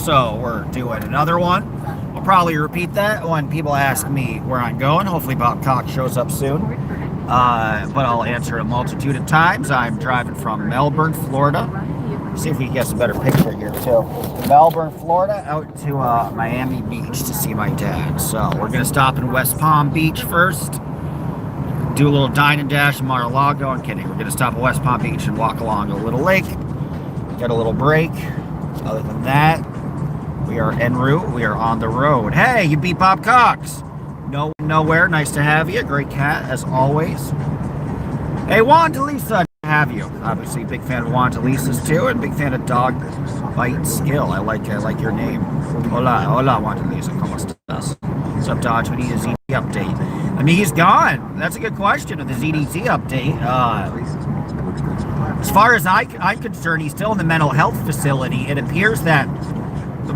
so we're doing another one. I'll probably repeat that when people ask me where I'm going. Hopefully Bob Cox shows up soon. But I'll answer a multitude of times. I'm driving from Melbourne, Florida. See if we can get some better picture here too. Melbourne, Florida, out to Miami Beach to see my dad. So we're gonna stop in West Palm Beach first. Do a little dine and dash in Mar-a-Lago. I'm kidding. We're gonna stop at West Palm Beach and walk along a little lake. Get a little break. Other than that, we are en route. We are on the road. Hey, you beat Bob Cox. No, nowhere. Nice to have you. Great cat as always. Hey, Juan Talisa, have you? Obviously, big fan of Juan Talisa's too, and big fan of Dog Bite Skill. I like your name. Hola, Juan Talisa. ¿Cómo estás? What's up, Dodge? We need a ZDT update. I mean, he's gone. That's a good question with the ZDT update. As far as I'm concerned, he's still in the mental health facility. It appears that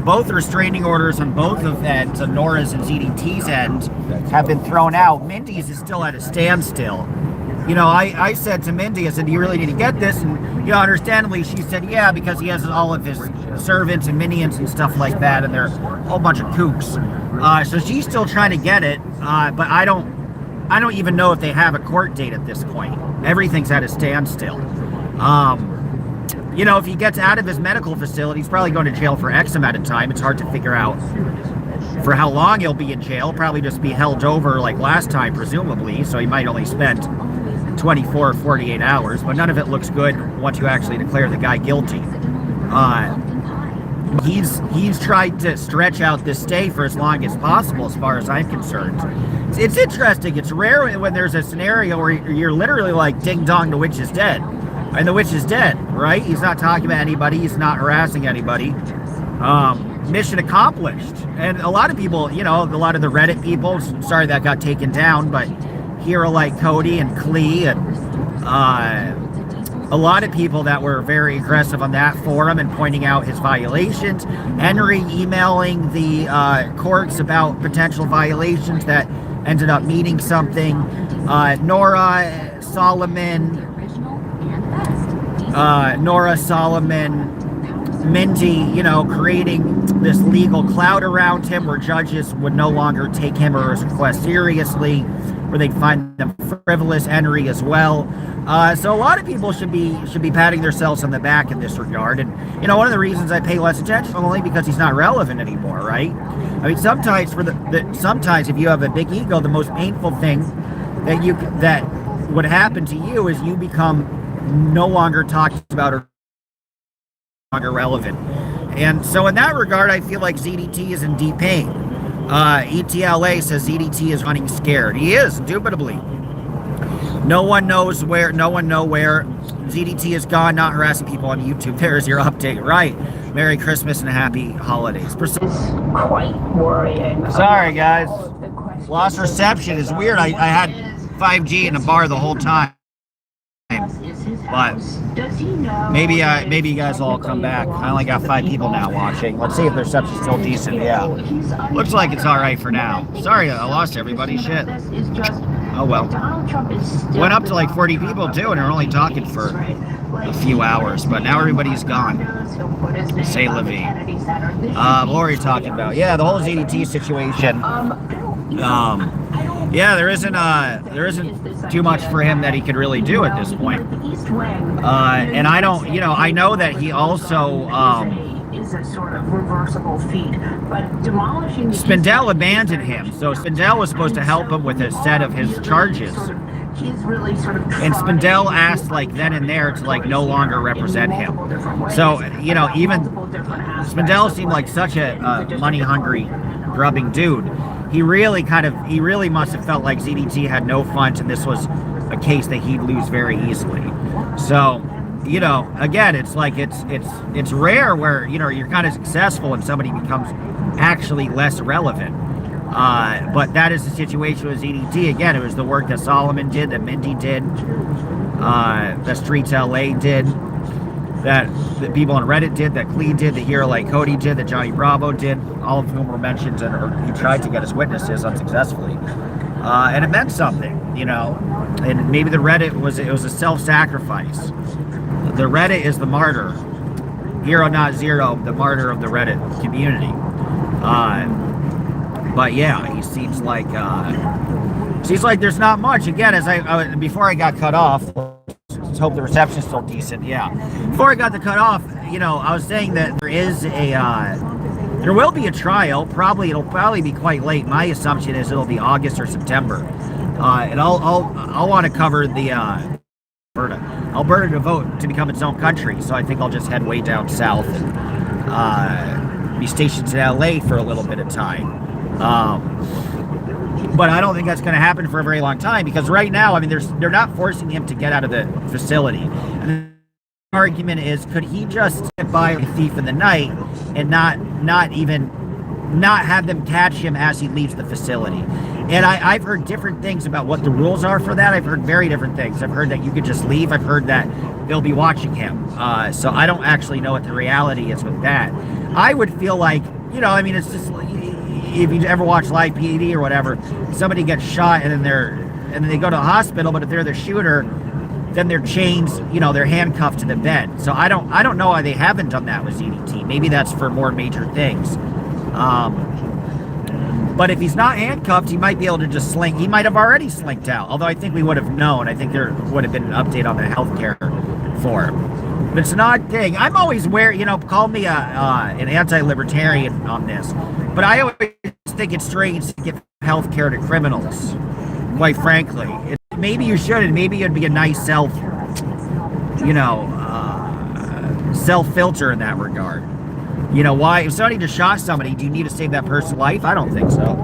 both restraining orders on both of ends, on Nora's and ZDT's end, have been thrown out. Mindy's is still at a standstill. You know, I said to Mindy, I said, do you really need to get this? And, you know, understandably, she said, yeah, because he has all of his servants and minions and stuff like that, and they're a whole bunch of kooks. So she's still trying to get it, but I don't even know if they have a court date at this point. Everything's at a standstill. You know, if he gets out of his medical facility, he's probably going to jail for X amount of time. It's hard to figure out for how long he'll be in jail. Probably just be held over like last time, presumably. So he might only spend 24 or 48 hours, but none of it looks good once you actually declare the guy guilty. He's tried to stretch out this stay for as long as possible, as far as I'm concerned. It's interesting. It's rare when there's a scenario where you're literally like, ding dong, the witch is dead. And the witch is dead, right? He's not talking about anybody. He's not harassing anybody. Mission accomplished. And a lot of people, you know, a lot of the Reddit people, sorry that got taken down, but here are like Cody and Klee and a lot of people that were very aggressive on that forum and pointing out his violations. Henry emailing the courts about potential violations that ended up meaning something. Nora Solomon, Mindy, you know, creating this legal cloud around him where judges would no longer take him or his request seriously, where they'd find them frivolous. Henry as well. So a lot of people should be patting themselves on the back in this regard. And, you know, one of the reasons I pay less attention only because he's not relevant anymore, right? I mean, sometimes sometimes if you have a big ego, the most painful thing that would happen to you is you become no longer talked about or longer relevant. And so in that regard, I feel like ZDT is in deep pain. ETLA says ZDT is running scared. He is, indubitably. No one knows where. ZDT is gone, not harassing people on YouTube. There's your update, right? Merry Christmas and Happy Holidays. It's quite worrying. Sorry, guys. Lost reception is weird. I had 5G in the bar the whole time. But maybe you guys will all come back. I only got 5 people now watching. Let's see if their reception's still decent. Yeah. Looks like it's all right for now. Sorry, I lost everybody. Shit. Oh well. Went up to like 40 people too, and they're only talking for a few hours. But now everybody's gone. Say la vie. What were you talking about? Yeah, the whole ZDT situation. Yeah, there isn't too much for him that he could really do at this point. And I don't, you know, I know that he also is a sort of reversible feat, but demolishing Spindell abandoned him, so Spindell was supposed to help him with a set of his charges. He's really sort of and Spindell asked like then and there to like no longer represent him. So, you know, even Spindell seemed like such a money-hungry, grubbing dude. He really must have felt like ZDT had no funds and this was a case that he'd lose very easily. So, you know, again, it's like it's rare where, you know, you're kind of successful and somebody becomes actually less relevant. But that is the situation with ZDT. Again, it was the work that Solomon did, that Mindy did, that Streets LA did, that the people on Reddit did, that Klee did, that Hero Like Cody did, that Johnny Bravo did, all of whom were mentioned, or he tried to get as witnesses unsuccessfully. And it meant something, you know. And maybe the Reddit was a self-sacrifice. The Reddit is the martyr. Hero Not Zero, the martyr of the Reddit community. But yeah, he seems like there's not much. Again, as before I got cut off, let's hope the reception's still decent. Yeah, before I got the cut off, you know, I was saying that there will be a trial. It'll probably be quite late. My assumption is it'll be August or September, and I'll want to cover the Alberta to vote to become its own country. So I think I'll just head way down south and be stationed in LA for a little bit of time. But I don't think that's going to happen for a very long time, because right now, I mean, they're not forcing him to get out of the facility. And the argument is, could he just get by a thief in the night and not have them catch him as he leaves the facility? And I've heard different things about what the rules are for that. I've heard very different things. I've heard that you could just leave. I've heard that they'll be watching him. So I don't actually know what the reality is with that. I would feel like, you know, I mean, it's just, if you ever watch Live PD or whatever, somebody gets shot and then they go to the hospital, but if they're the shooter, then they're chained, you know, they're handcuffed to the bed. So I don't know why they haven't done that with ZDT. Maybe that's for more major things. But if he's not handcuffed, he might be able to just slink. He might have already slinked out, although I think we would have known. I think there would have been an update on the healthcare for him. But it's an odd thing. I'm always wary, you know, call me an anti-libertarian on this, but I always think it's strange to give healthcare to criminals, quite frankly. Maybe you shouldn't. Maybe it'd be a nice self-filter in that regard. You know, why? If somebody just shot somebody, do you need to save that person's life? I don't think so.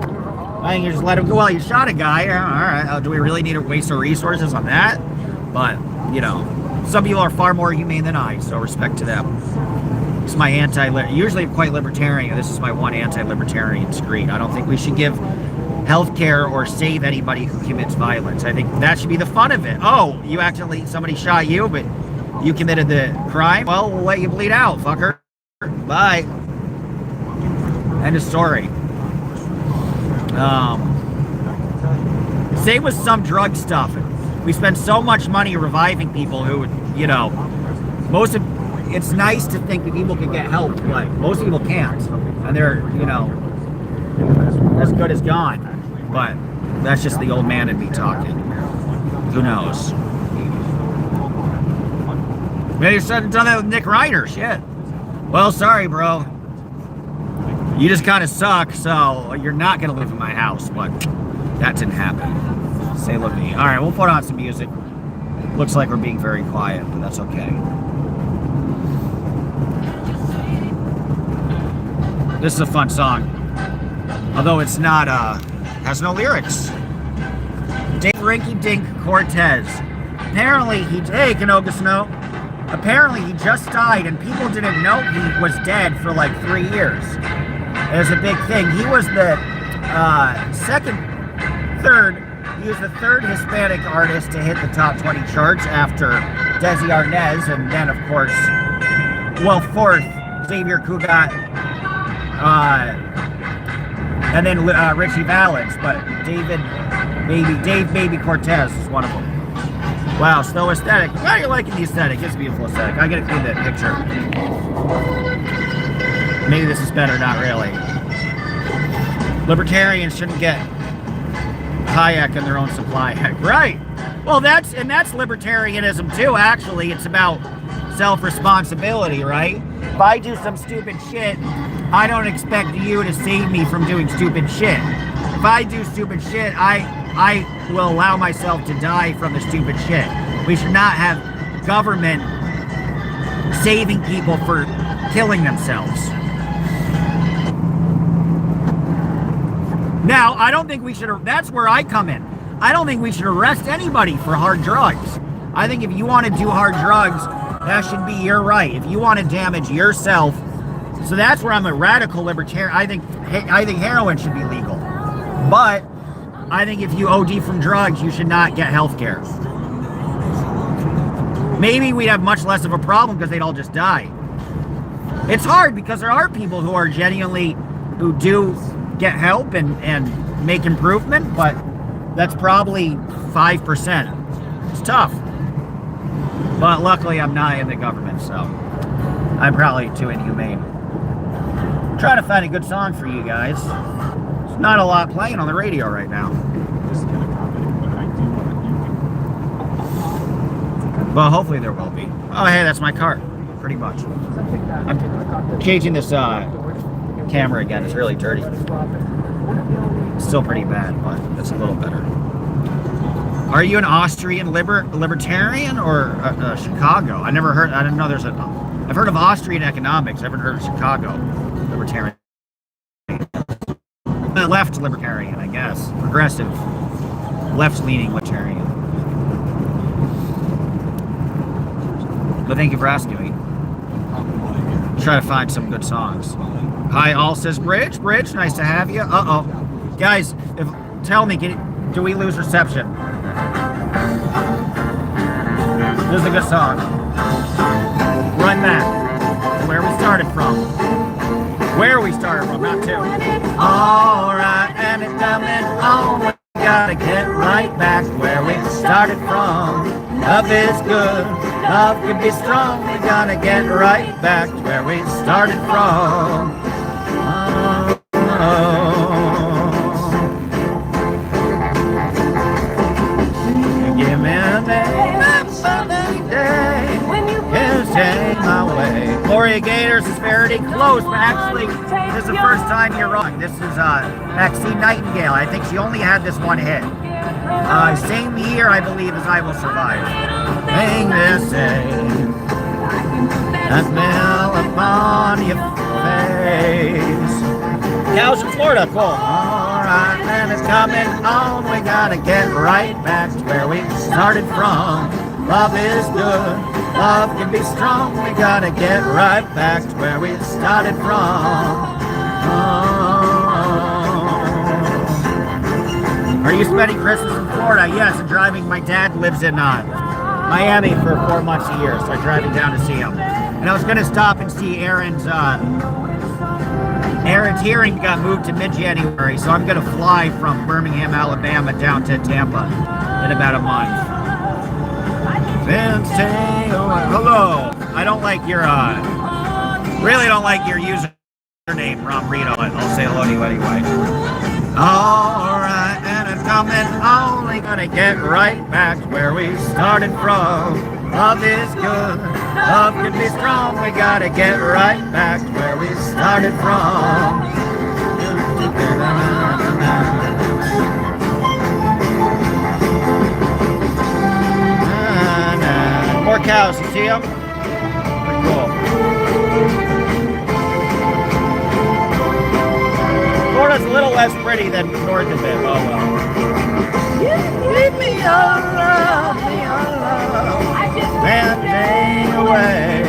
I think you just let him go. Well, you shot a guy. All right. Do we really need to waste our resources on that? But, you know, some people are far more humane than I, so respect to them. This is my usually I'm quite libertarian. This is my one anti-libertarian screen. I don't think we should give healthcare or save anybody who commits violence. I think that should be the fun of it. Oh, somebody shot you, but you committed the crime? Well, we'll let you bleed out, fucker. Bye. End of story. Same with some drug stuff. We spend so much money reviving people who, you know, it's nice to think that people can get help, but most people can't. And they're, you know, as good as gone. But that's just the old man in me talking. Who knows? Maybe you should have done that with Nick Reiner. Shit. Well, sorry, bro. You just kind of suck, so you're not going to live in my house, but that didn't happen. Say look at me. All right, we'll put on some music. Looks like we're being very quiet, but that's okay. This is a fun song. Although it's not, has no lyrics. Dave Rinky Dink Cortez. Apparently, hey, Canoga Snow. Apparently, he just died, and people didn't know he was dead for like 3 years. It was a big thing. He was the he was the third Hispanic artist to hit the top 20 charts after Desi Arnaz, and then, of course, well, fourth, Xavier Cugat, and then Richie Valens, but Dave Baby Cortez is one of them. Wow, snow aesthetic. Why are you liking the aesthetic? It's a beautiful aesthetic. I gotta clean that picture. Maybe this is better, not really. Libertarians shouldn't get Hayek in their own supply. Right. Well, that's libertarianism too, actually. It's about self-responsibility, right? If I do some stupid shit, I don't expect you to save me from doing stupid shit. If I do stupid shit, I will allow myself to die from the stupid shit. We should not have government saving people for killing themselves. Now, I don't think we should, that's where I come in. I don't think we should arrest anybody for hard drugs. I think if you want to do hard drugs, that should be your right. If you want to damage yourself, so that's where I'm a radical libertarian. I think heroin should be legal. But I think if you OD from drugs, you should not get health care. Maybe we'd have much less of a problem because they'd all just die. It's hard because there are people who are who do get help and make improvement, but that's probably 5%. It's tough. But luckily I'm not in the government, so I'm probably too inhumane. I'm trying to find a good song for you guys. There's not a lot playing on the radio right now. Well, hopefully there will be. Oh, hey, that's my cart. Pretty much. I'm changing this camera again. It's really dirty. It's still pretty bad, but it's a little better. Are you an Austrian libertarian or Chicago? I never heard. I didn't know there's a. I've heard of Austrian economics. I haven't heard of Chicago libertarian. Left libertarian, I guess. Progressive, left-leaning libertarian. But thank you for asking me. Try to find some good songs. Hi, all says Bridge. Bridge, nice to have you. Uh-oh. Guys, tell me, do we lose reception? This is a good song. Run back to where we started from. Where we started from, not to. Alright, and it's coming on. We gotta get right back where we started from. Love is good, love can be strong. We gotta get right back where we started from. Give me a day when you can take my way. Gloria Gator's disparity close, but actually, this is the first time you're wrong. This is Maxine Nightingale. I think she only had this one hit. Same year, I believe, as I Will Survive. Sing this day, a smell upon your face. Cows in Florida, cool. Alright, and it's coming on. We gotta get right back to where we started from. Love is good, love can be strong. We gotta get right back to where we started from. Are you spending Christmas in Florida? Yes, I'm driving. My dad lives in Miami for 4 months a year, so I'm driving down to see him. And I was going to stop and see Aaron's hearing got moved to mid-January, so I'm going to fly from Birmingham, Alabama down to Tampa in about a month. Hello. I don't like your, really don't like your username, Rom Rito. I'll say hello to you anyway. Alright, and it's coming on. We gotta get right back where we started from. Love is good, love can be strong. We gotta get right back where we started from. More cows, you see them? Pretty cool. Florida's a little less pretty than north of it. Oh well. Leave me alone, that day away.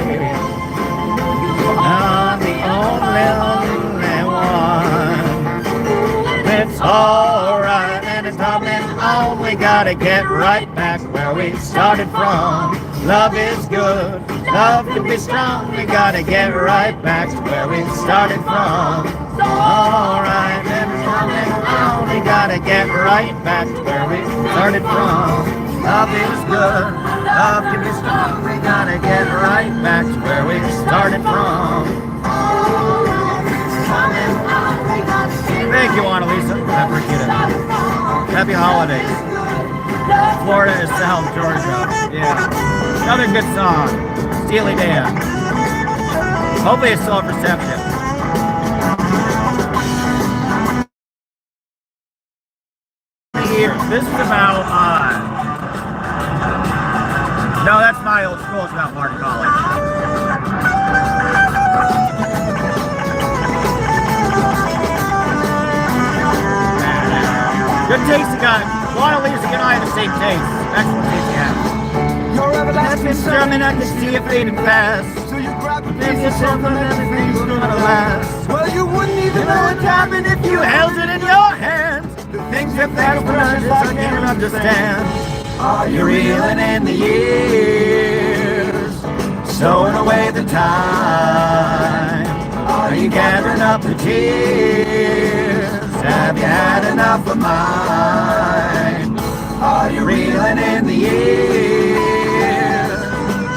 I'm the only one. It's alright and it's coming on. We gotta get right back where we started from. Love is good, love can be strong. We gotta get right back to where we started from. Alright, and it's coming on. We gotta get right back to where we started from. Love is good, love can be strong. We gotta get right back to where we started from. Thank you, Annalisa. I appreciate it. Happy holidays. Florida is South Georgia. Yeah. Another good song. Steely Dan. Hopefully it's still reception. This is about, no, that's my old school. It's about Martin College. Good taste you got. Juana Lisa and I have the same taste. Excellent taste you have. Your everlasting sermon, I can see it fading fast. So you grab a piece of something and everything's gonna last. Well, you wouldn't even know what happened if you held it in your hands. The things that felt precious I can't understand. Are you reeling in the years? Stowing away the time? Are you gathering up the tears? Have you had enough of mine? Are you reeling in the years?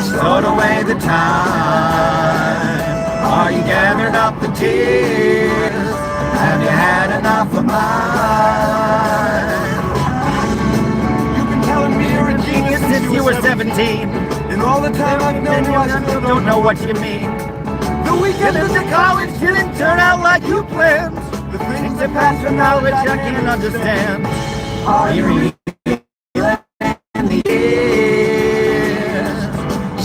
Stowed away the time? Are you gathered up the tears? Have you had enough of mine? You've been telling me you're a genius since you were 17. And all the time I've known you, I still don't know what you mean. The weekend at the college didn't turn out like you planned. The things that pass for knowledge I can't understand. Are you reading the years?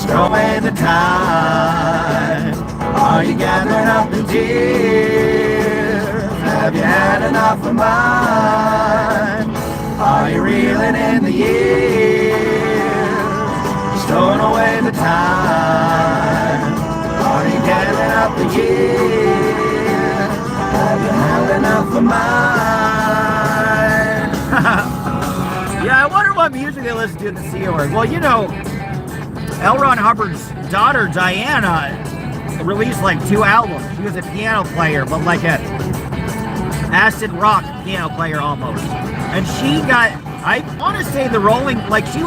Throw away the time. Are you gathering up the tears? Have you had enough of mine? Are you reeling in the years? Stowing away the time. Are you gathering up the years? Have you had enough of mine? Yeah, I wonder what music they listen to in the Sea Org. Well, you know, L. Ron Hubbard's daughter, Diana, released like 2 albums. She was a piano player, but like a acid rock piano player almost. And she got, I want to say the Rolling, like she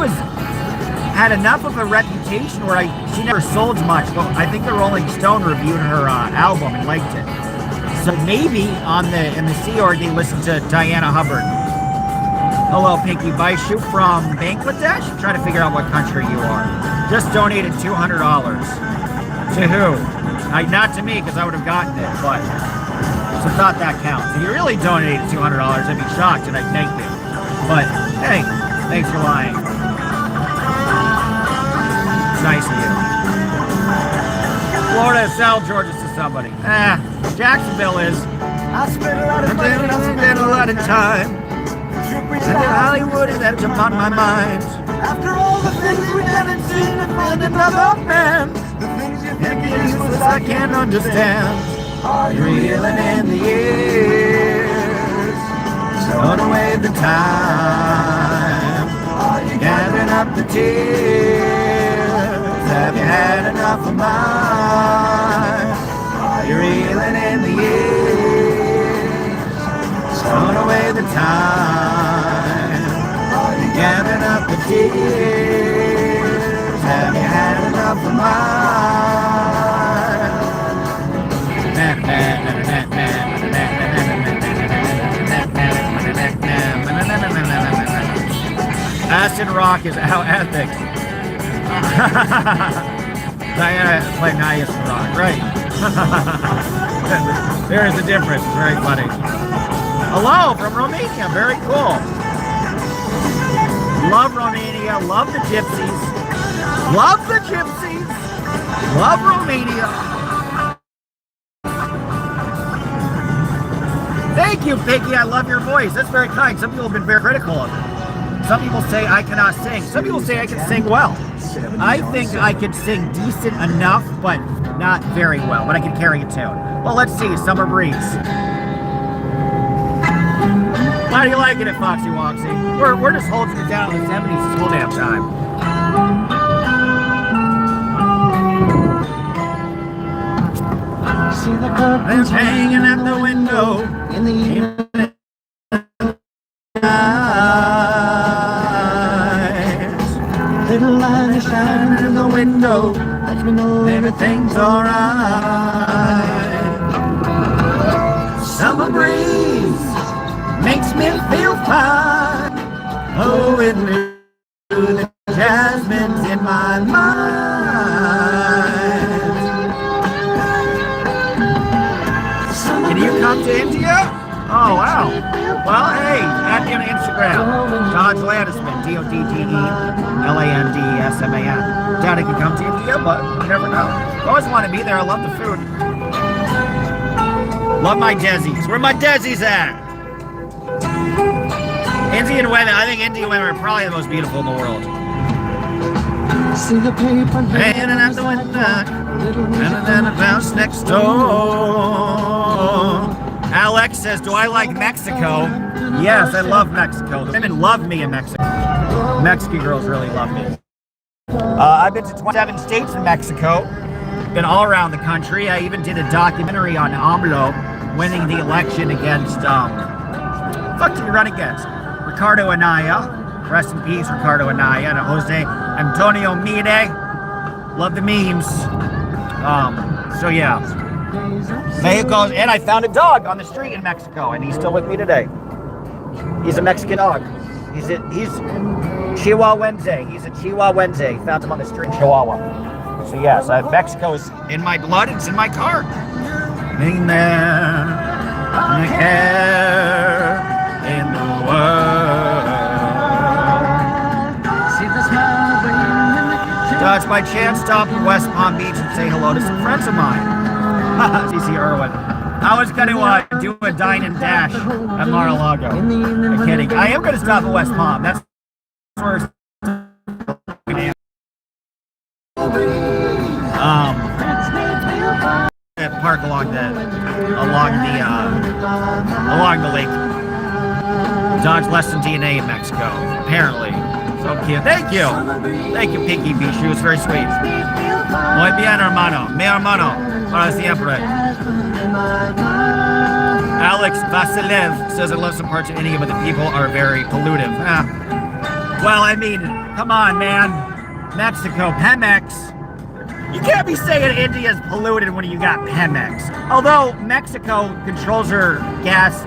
had enough of a reputation where she never sold much, but I think the Rolling Stone reviewed her album and liked it. So maybe in the Sea Org they listened to Diana Hubbard. Hello, Pinky Baishu from Bangladesh. I'm trying to figure out what country you are. Just donated $200. To who? Not to me, because I would have gotten it, but so thought that counts. If you really donated $200, I'd be shocked and I'd thank you. But hey, thanks for lying. It's nice of you. Florida is South Georgia to somebody. Jacksonville is. I spent a lot of money. I spent a lot of time. And Hollywood is that's upon my mind. After all the things we haven't seen to find another man. The things you think are useless I can't understand. Are you reeling in the years? Stowing away the time. Are you gathering up the tears? Have you had enough of mine? Are you reeling in the years? Stowing away the time. Are you gathering up the tears? Have you had enough of mine? Acid rock is our ethics. Diana played nice rock, right? There is a difference. Very funny. Hello from Romania. Very cool. Love Romania. Love the gypsies. Love the gypsies. Love Romania. Thank you, Piggy. I love your voice. That's very kind. Some people have been very critical of it. Some people say I cannot sing. Some people say I can sing well. I think I can sing decent enough, but not very well. But I can carry a tune. Well, let's see. Summer Breeze. How do you liking it, Foxy Woxy? We're just holding it down in the 70s this whole damn time. See the curtains hanging at the window in the evening. Little light is shining in the window, lets me know everything's alright. Summer breeze makes me feel fine. Oh, it knew the jasmine's in my mind. Can you come to India? Oh, wow. Well, hey, add me on Instagram. Dodge Landisman, DODGE-LANDSMAN. Doubt I can come to India, but you never know. I always want to be there. I love the food. Love my Desi's. Where my Desi's at? Indian women. I think Indian women are probably the most beautiful in the world. See the paper hanging out the window, and then a house next door. Alex says, do I like Mexico? Yes, I love Mexico. The women love me in Mexico. Mexican girls really love me. I've been to 27 states in Mexico. Been all around the country. I even did a documentary on AMLO winning the election against, fuck did he run against? Ricardo Anaya. Rest in peace, Ricardo Anaya. And Jose Antonio Mide. Love the memes. So yeah. Mexico, and I found a dog on the street in Mexico, and he's still with me today. He's a Mexican dog. He's Chihuahuense. He's a Chihuahuense. Found him on the street in Chihuahua. So yes, Mexico is in my blood. It's in my car. Being there, in the care in the world. Dodge by chance, stop in West Palm Beach and say hello to some friends of mine. CC Irwin. I was going to do a dine and dash at Mar-a-Lago. I'm kidding. I am going to stop at West Palm. That's where park along the lake. Dodge less than DNA in Mexico, apparently. So cute. Thank you, Pinky B. She was very sweet. Muy bien, hermano. Mi hermano. Para siempre. Alex Vasilev says I love some parts of India, but the people are very pollutive. Well, I mean, come on, man. Mexico, Pemex. You can't be saying India's polluted when you got Pemex. Although Mexico controls her gas,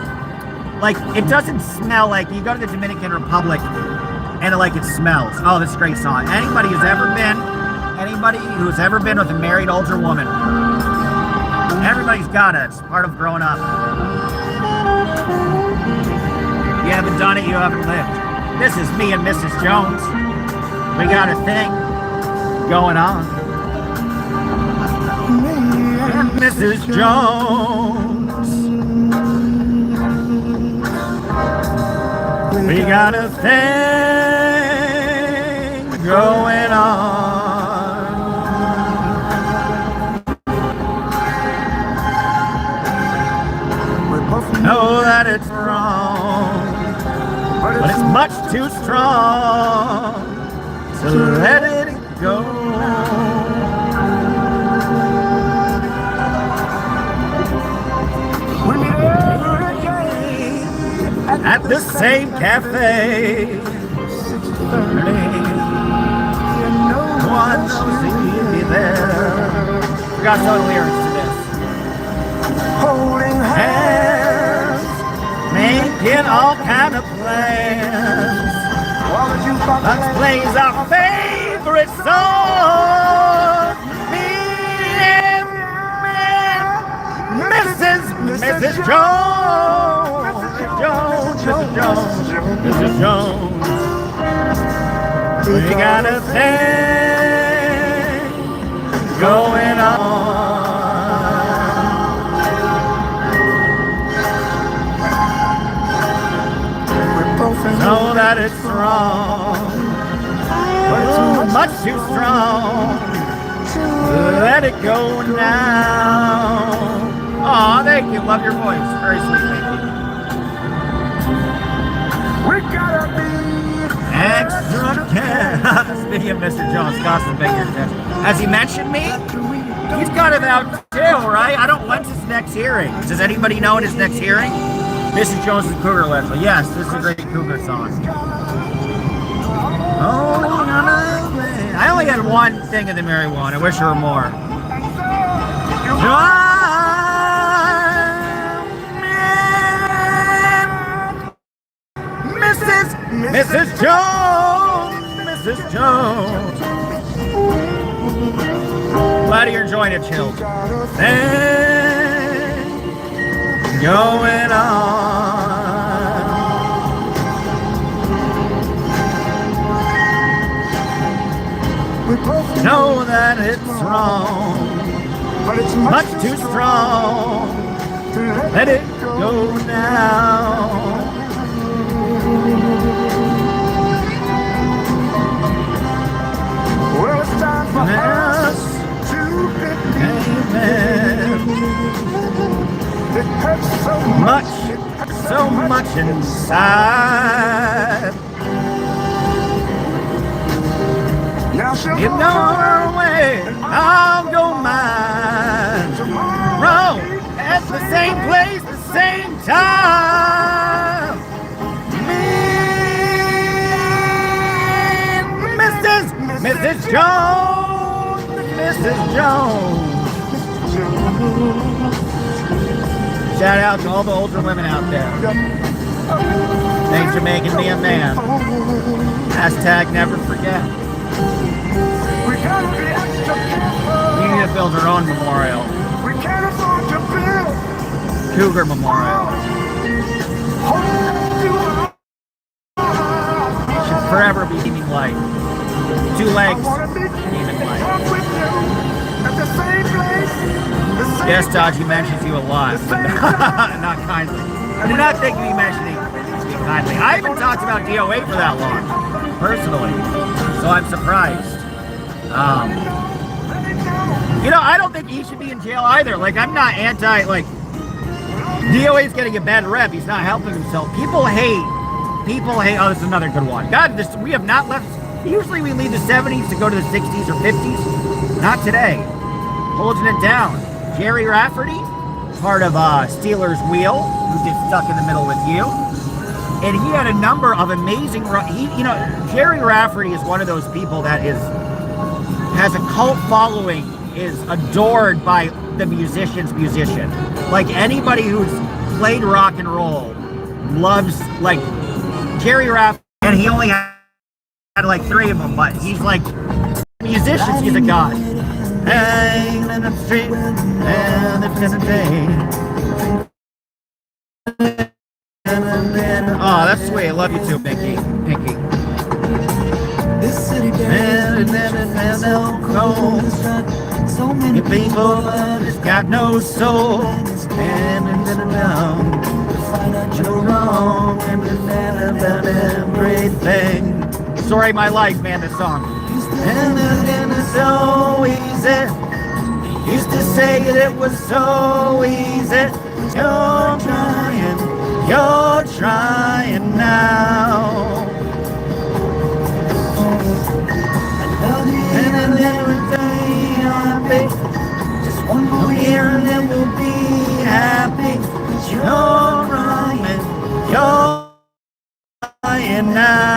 like it doesn't smell like you go to the Dominican Republic and it smells. Oh, this is a great song. Anybody who's ever been with a married older woman, everybody's got it. It's part of growing up. You haven't done it, you haven't lived. This is me and Mrs. Jones. We got a thing going on. Mrs. Jones, we got a thing going on. We both know that it's wrong, but it's much too strong, so let it go. At the same cafe, no one knows he'll be there. Forgot some lyrics to this. Holding hands, making all kind of plans. Let's play our favorite song. Me and Mrs. Jones. Mrs. Jones, we got a thing going on. We both know that it's wrong, but it's much too strong. Let it go now. Aw, thank you. Love your voice. Very sweet. Thank you. We gotta be extra careful. Speaking of Mr. Jones, Gossip Baker, has he mentioned me? He's got it out too, right? I don't. When's his next hearing? Does anybody know in his next hearing? Mrs. Jones and Cougar Leslie. Yes, this is a great Cougar song. Oh, no, I only had one thing of the marijuana. I wish there were more. Mrs. Jones, Mrs. Jones. Glad you're enjoying it, chill. Thing going on. We both know that it's wrong, but it's much too strong. Let it go now. Well, it's time for us to begin. It hurts so much inside. Now she'll go her way, I'll go mine. Tomorrow at the same place, the same time. Mrs. Jones, Mrs. Jones. Shout out to all the older women out there. Thanks for making me a man. Hashtag never forget. We need to build our own memorial. We can't afford to build. Cougar Memorial. Should forever be beaming light. 2 legs, beaming light. Yes, Dodge, he mentions you a lot, but not kindly. I do not think he mentioning you kindly. I haven't talked about DOA for that long, personally, so I'm surprised. You know, I don't think he should be in jail either. Like, I'm not anti, like, DOA's getting a bad rep. He's not helping himself. People hate, oh, this is another good one. God, we have not left, usually we leave the 70s to go to the 60s or 50s. Not today. Holding it down. Jerry Rafferty, part of Steelers Wheel, who gets stuck in the middle with you. And he had a number of amazing, you know, Jerry Rafferty is one of those people that has a cult following, is adored by the musician's musician. Like anybody who's played rock and roll loves, like, Jerry Rafferty, and he only had like 3 of them, but he's like, musicians, he's a god. Hanging in the street, and it's in a day. Oh, that's sweet. I love you too, Pinky. And no cold. So many people, but it's got no soul. And down, find out you're wrong, and about everything. Story of my life, man, this song. And it's so easy. Used to say that it was so easy. You're trying now. And everything I'll be. Just one more year and then we'll be happy. You're trying now.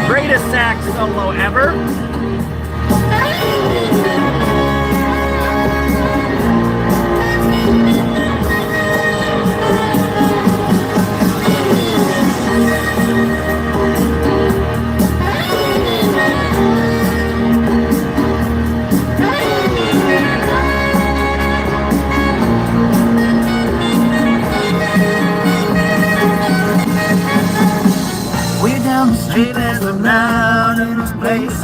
Greatest sax solo ever. Street is a mountain place.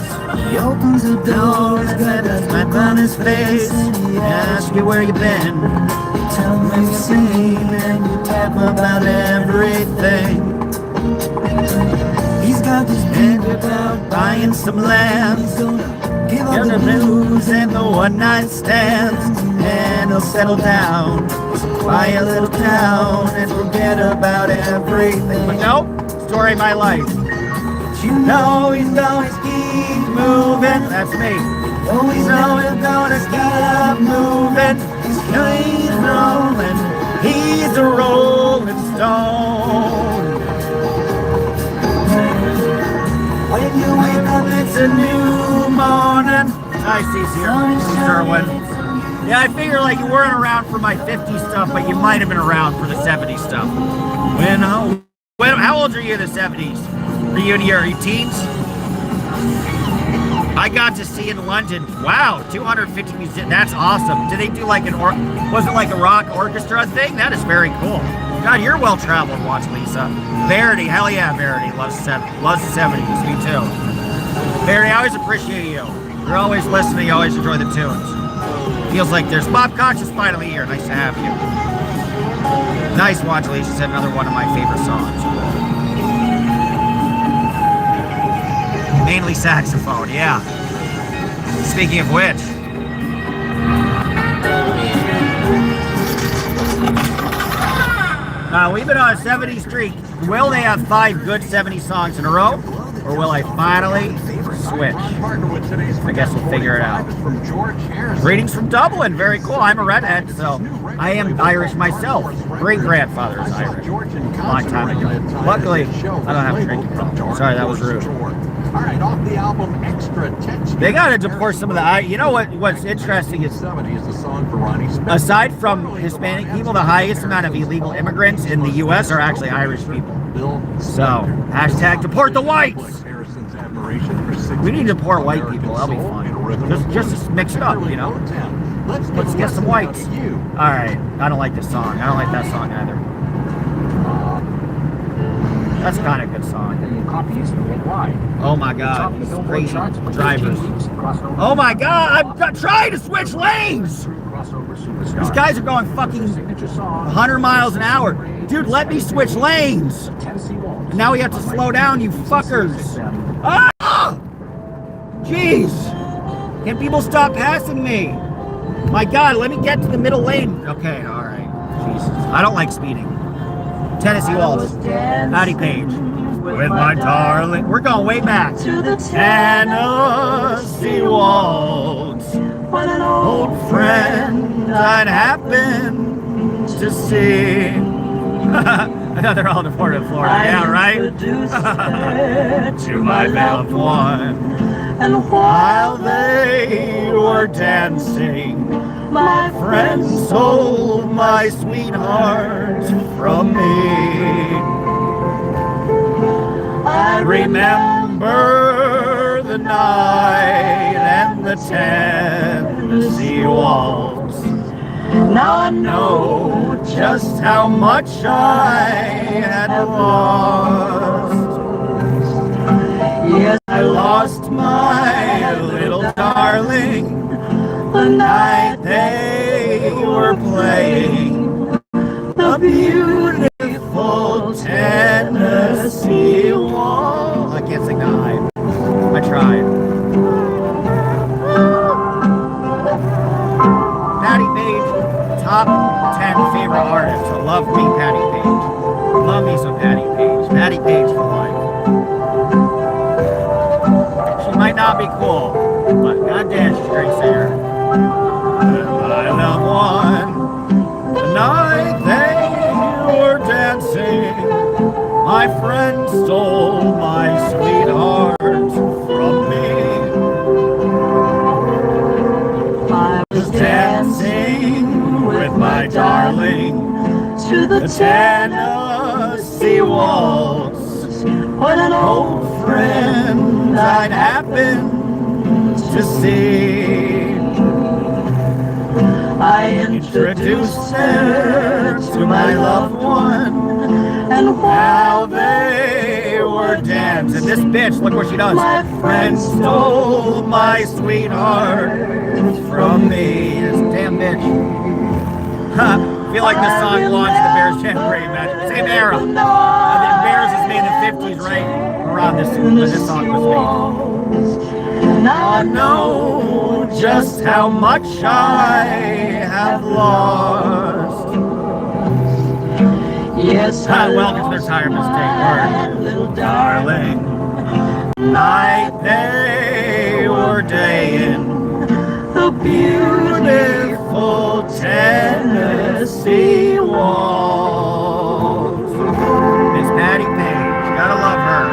He opens the door, he's got a smile on his face. He asks you where you been, you tell him you've seen, and you talk about everything. He's got this big about buying some land. Give up the blues and the one-night stands, and he'll settle down, buy a little town, and forget about everything. But nope, story of my life. You know he's gonna keep moving. That's me. Oh, he's always gonna keep moving. He's rolling. He's a rolling stone. When you wake up, it's a new morning. Hi, Cece. Sherwin. Yeah, I figure like you weren't around for my 50s stuff, but you might have been around for the 70s stuff. How old are you in the 70s? Are you in your teens? I got to see in London. Wow, 250 musicians. That's awesome. Did they do like was it like a rock orchestra thing? That is very cool. God, you're well traveled. Watch Lisa. Verity, hell yeah, Verity loves the 70s. Me too. Verity, I always appreciate you. You're always listening. You always enjoy the tunes. Feels like there's Bob Koch is finally here. Nice to have you. Nice watch, Lisa. Said another one of my favorite songs. Mainly saxophone, yeah. Speaking of which. We've been on a 70 streak. Will they have 5 good 70 songs in a row? Or will I finally switch? I guess we'll figure it out. Greetings from Dublin. Very cool. I'm a redhead, so I am Irish myself. Great-grandfather is Irish. A long time ago. Luckily, I don't have a drinking problem. Sorry, that was rude. All right, off the album Extra Tension. They got to deport some of the... You know what's interesting is... 70 is the song for Ronnie Spector. Aside from Hispanic people, the highest amount of illegal immigrants in the U.S. are actually Irish people. So, hashtag deport the whites! We need to deport white people, that'll be fun. Just to mix it up, you know? Let's get some whites. Alright, I don't like this song. I don't like that song either. That's kind of a good song. Oh my god, these crazy drivers. Oh my god, I'm trying to switch lanes! These guys are going fucking 100 miles an hour. Dude, let me switch lanes! Now we have to slow down, you fuckers! Ah! Jeez! Can people stop passing me? My god, let me get to the middle lane. Okay, alright. Jesus. I don't like speeding. Tennessee Waltz. Patty Page. With my darling. We're going way back. Tennessee Waltz. An old friend I'd happen to see. I thought they're all deported to Florida. Yeah, right? To my loved one. And while they were dancing, my friend stole my sweetheart from me. I remember the night and the Tennessee Waltz. Now I know just how much I had lost. Yes, I lost my little darling the night they were playing the beautiful Tennessee Waltz. I can't sing that high. I tried. Patty Page, top 10 favorite artists. I love me, Patty Page. Love me some Patty Page. Patty Page for life. She might not be cool, but goddamn, she's a great singer. My loved one, the night they were dancing, my friend stole my sweetheart from me. I was dancing with my darling to the Tennessee Waltz. What an old friend I'd happen to see. I introduced her to my loved one, and while they were dancing, this bitch, look what she does. My friend stole my sweetheart from me. This damn bitch. I feel like this song launched the Bears Jamboree match. Same era. The Bears is made in the 50s, right? Around this when this song was made. Now I know just how much I have lost. Yes, welcome to the retirement state, little darling. Night they were daying the beautiful Tennessee Waltz. Miss Patty Page, gotta love her.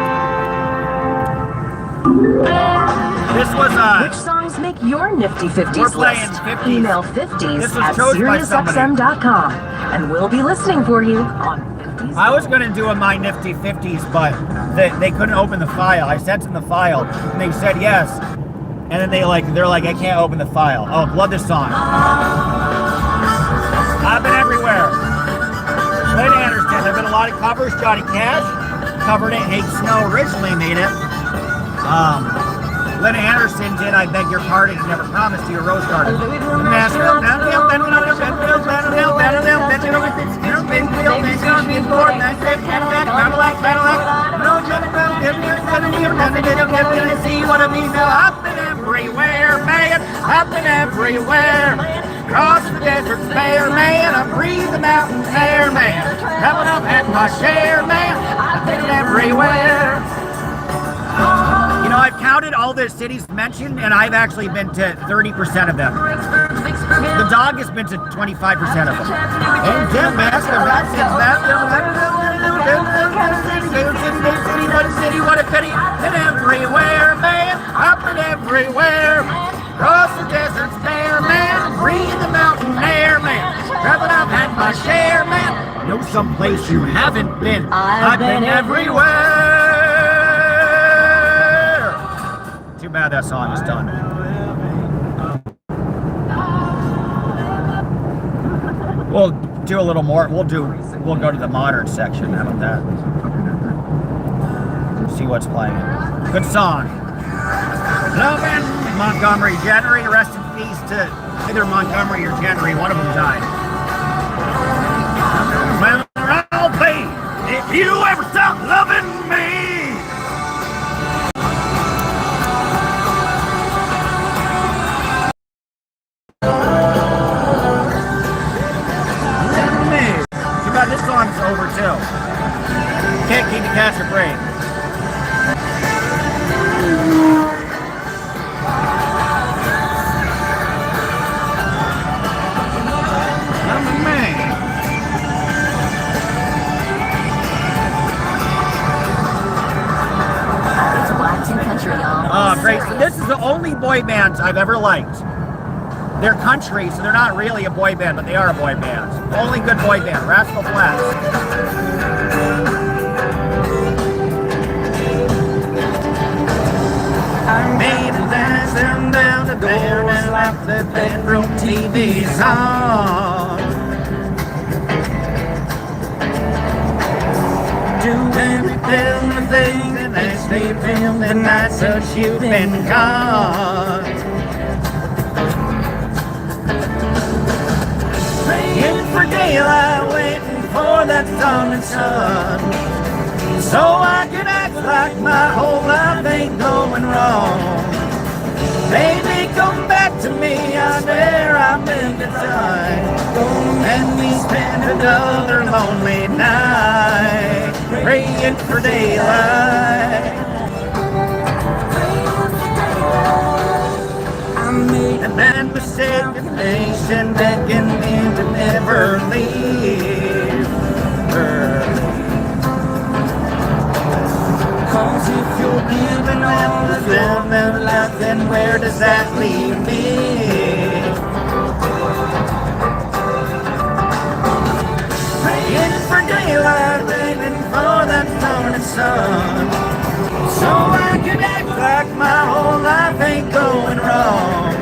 This was Which songs make your Nifty 50s We're playing list? 50s. Email 50s This was at chosen by somebody. SiriusXM.com, and we'll be listening for you on 50s. I was gonna do a My Nifty 50s, but they couldn't open the file. I sent them the file, and they said yes. And then they're like, I can't open the file. Oh, love this song. I've been everywhere. Lynn Anderson, there've been a lot of covers. Johnny Cash covered it. Hank Snow originally made it. Lynn Anderson did I Beg Your Pardon, Never Promised You a Rose Garden. I've been everywhere, man. I've been everywhere. Across the desert bare, man. I breathe the mountain air, man. Coming up at my share, man. I've been everywhere. You know, I've counted all the cities mentioned, and I've actually been to 30% of them. The dog has been to 25% of them. And Jim Master, one city, what a pity, and everywhere, man, up and everywhere, across the deserts bare, man, breathe the mountain air, man, traveling, I've had my share, man, know someplace you haven't been, I've been everywhere. Too bad that song is done. We'll do a little more, we'll go to the modern section, how about that? See what's playing. Good song. Loving Montgomery Gentry. Rest in peace to either Montgomery or Gentry. One of them died. Well, I'll be if you ever stop loving me. Too bad this song's over too. Can't keep the catch a break. Oh, great. So this is the only boy bands I've ever liked. They're country, so they're not really a boy band, but they are a boy band. The only good boy band, Rascal Flatts. I made it down the door and left the bedroom TV's on. Doing everything and I sleep in the night since you've been gone. Praying for daylight, waiting for that dawn and sun, so I can act like my whole life ain't going wrong. Baby, come back to me, I swear I've been done. Don't let me spend another lonely night praying for daylight. I made a bad mistake, nation begging me to never leave her. Cause if you're giving all of them their life, then where does that leave me? Praying for daylight, waiting for that morning sun, so I can act like my whole life ain't going wrong.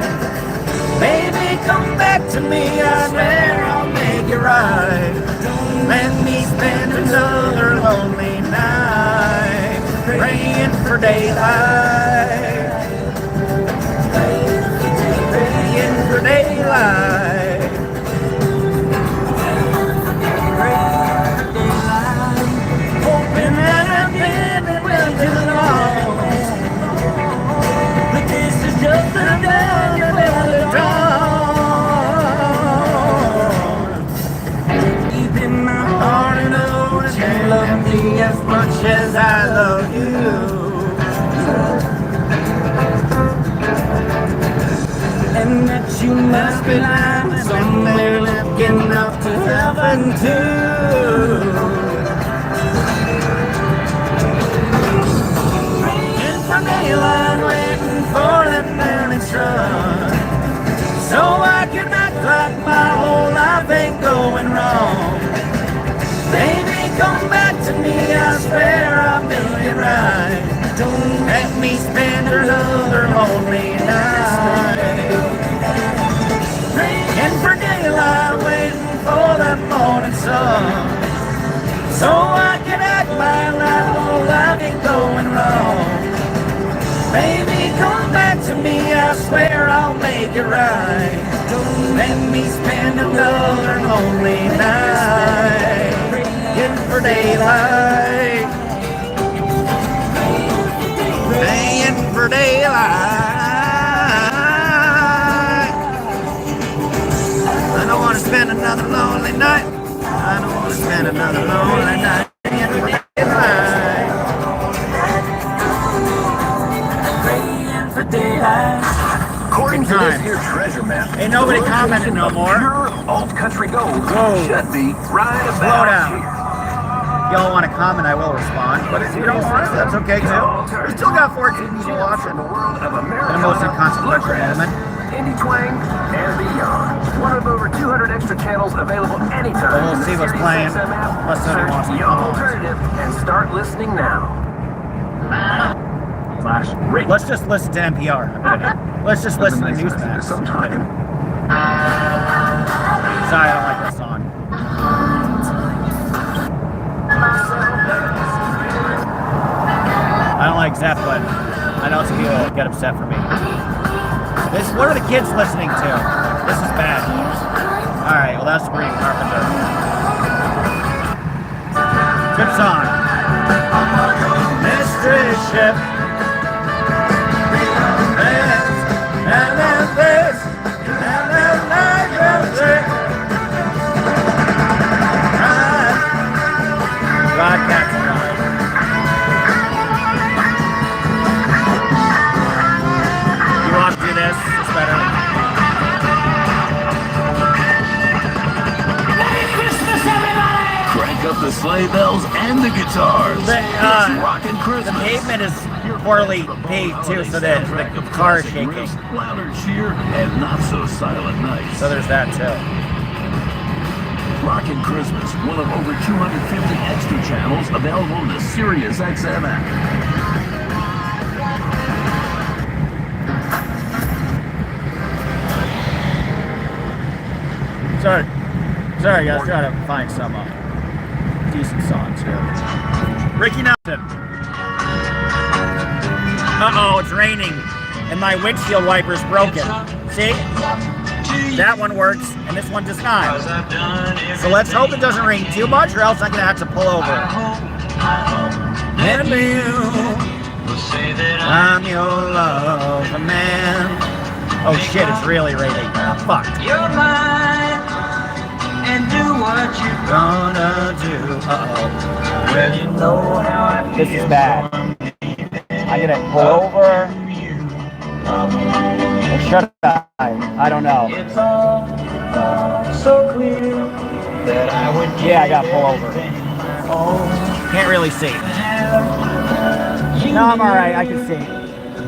Baby, come back to me, I swear I'll make it right. Don't let me spend another lonely night praying for daylight. Praying for daylight. Hoping that I've been well too long, but this is just another dawn. Deep in my heart and know that you love me as much as I love you. And that you must be lying somewhere looking up to heaven too. Praying for daylight, waiting for that morning sun, so I can act like my whole life ain't going wrong. Baby, come back to me, I swear I'll do it right. Don't let me spend another lonely night praying for daylight, waiting for that morning sun, so I can act my whole life ain't going wrong. Baby, come back to me, I swear I'll make it right. Don't let me spend another lonely night praying for daylight. Praying for daylight. I don't want to spend another lonely night. I don't want to spend another lonely night praying for daylight. time. Ain't nobody commenting no more. Old country gold Whoa. should be right Slow about down. here. If y'all want to comment, I will respond. But if you don't want to, that's okay too. We still got 14 people watching. The world of In American the most inconsequential moment. indie twang, and beyond. One of over 200 extra channels available anytime. Well, we'll in the see what's Sirius playing. XM app. Unless somebody wants to Search Your come on. Alternative and start listening now. Let's just listen to NPR. I'm kidding. Let's just listen to Newsmax. Sometime. Sorry, I don't like that song. I don't like Zeppelin. I know some people get upset for me. What are the kids listening to? This is bad. Alright, well that's Sabrina Carpenter. Good song. Mystery ship. And then this. And then that. Broadcast line. You want to do this? It's better. Crank up the sleigh bells and the guitars. It's rockin' The Christmas. pavement is poorly paved too, so that the car is shaking. Louder cheer and not so silent nights. So there's that too. Rockin' Christmas, one of over 250 extra channels available in the Sirius XM app. Sorry guys, trying to find some decent songs here. Ricky Nelson. Uh-oh, it's raining, and my windshield wiper's broken. See? That one works, and this one does not. So let's hope it doesn't rain too much, or else I'm gonna have to pull over. And I'm your love, man. Oh shit, it's really raining. Fuck. You're mine, and do what you're Gonna do. Uh-oh. Well, you know how I feel. This is bad. I'm gonna pull over. Or should I don't know. It's all so clear that I would give Yeah, I gotta pull over. all Can't really see. to have you No, I'm alright, I can see.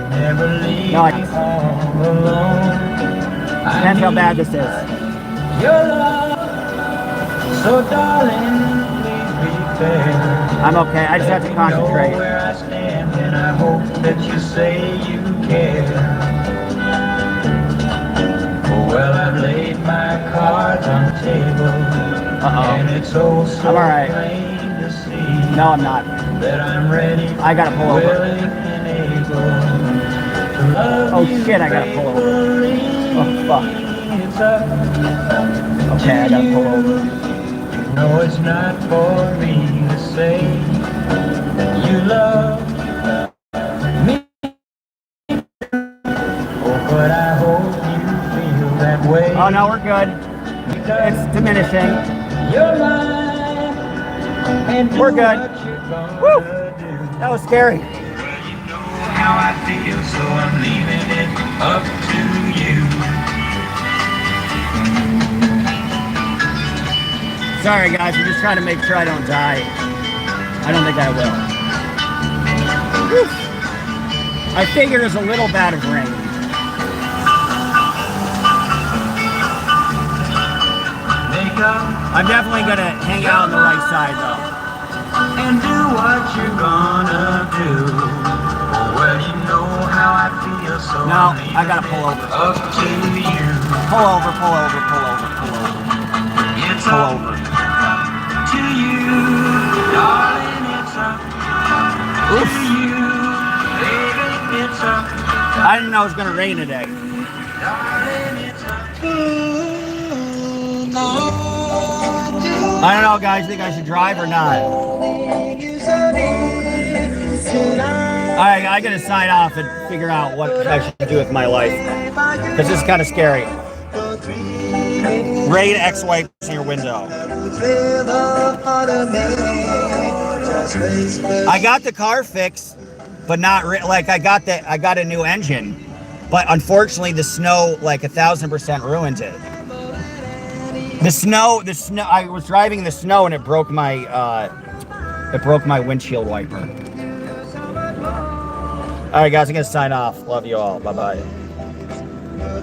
never leave No, I me can see. all alone. Depends how bad this is. Your love, so darling, please be fair. I'm okay, I just have to Let me know concentrate. where I stand, and I hope that you say you care. Well, I've laid my cards on the table, and it's oh so I'm alright. plain to see No, I'm not. that I'm ready, I gotta pull over. willing and able to love Oh you shit, I gotta pull over. faithfully. Oh fuck. It's up Okay, I gotta pull over. No, it's not for me to say you love me. Oh, but I hope you feel that way. Oh no, we're good. It's diminishing. You're mine, and do We're good. what you're gonna Woo! do. That was scary. Well, you know how I feel, so I'm leaving it up to you. Sorry guys, I'm just trying to make sure I don't die. I don't think I will. Whew. I figured there's a little bit of rain. Make up I'm definitely gonna hang out on the right side though. and do what you're gonna do. Well, you know how I feel, so No, I'm I gotta pull over. up to you. Pull over, pull over, pull over, pull over. It's Pull up over. to you, darling. It's up to you, baby. It's up, I didn't know it was gonna rain today. darling. It's up. I don't know guys, think I should drive or not? Alright, I gotta sign off and figure out what I should do with my life. Because this is kind of scary. Rain X-wipes in your window. I got the car fixed, but not like I got a new engine, But unfortunately, the snow, like 1,000% ruined it. The snow, I was driving in the snow and it broke my windshield wiper. All right, guys, I'm going to sign off. Love you all. Bye-bye.